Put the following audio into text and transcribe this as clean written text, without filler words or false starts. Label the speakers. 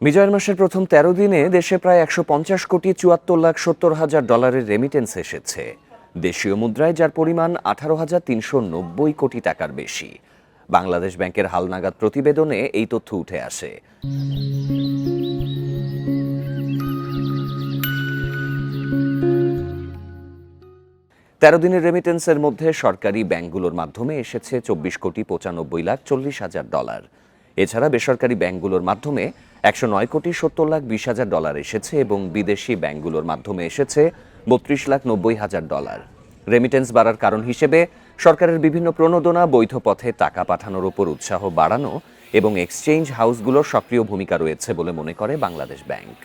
Speaker 1: বিজয়ের মাসের প্রথম ১৩ দিনে দেশে প্রায় ১৫০,৭৪,৭০,০০০ রেমিটেন্স এসেছে। দেশীয় মুদ্রায় যার পরিমাণ ১৮,৩৯০ কোটি টাকার বেশি। বাংলাদেশ ব্যাংকের হালনাগাদ প্রতিবেদনে এই তথ্য উঠে আসে। তেরো দিনের রেমিটেন্সের মধ্যে সরকারি ব্যাংকগুলোর মাধ্যমে এসেছে ২৪,৯৫,৪০,০০০ ডলার। এছাড়া বেসরকারি ব্যাংকগুলোর মাধ্যমে ১০৯,৭০,২০,০০০ ডলার এসেছে এবং বিদেশি ব্যাংকগুলোর মাধ্যমে এসেছে ৩২,৯০,০০০ ডলার। রেমিটেন্স বাড়ার কারণ হিসেবে সরকারের বিভিন্ন প্রণোদনা, বৈধ পথে টাকা পাঠানোর উপর উৎসাহ বাড়ানো এবং এক্সচেঞ্জ হাউসগুলোর সক্রিয় ভূমিকা রয়েছে বলে মনে করে বাংলাদেশ ব্যাংক।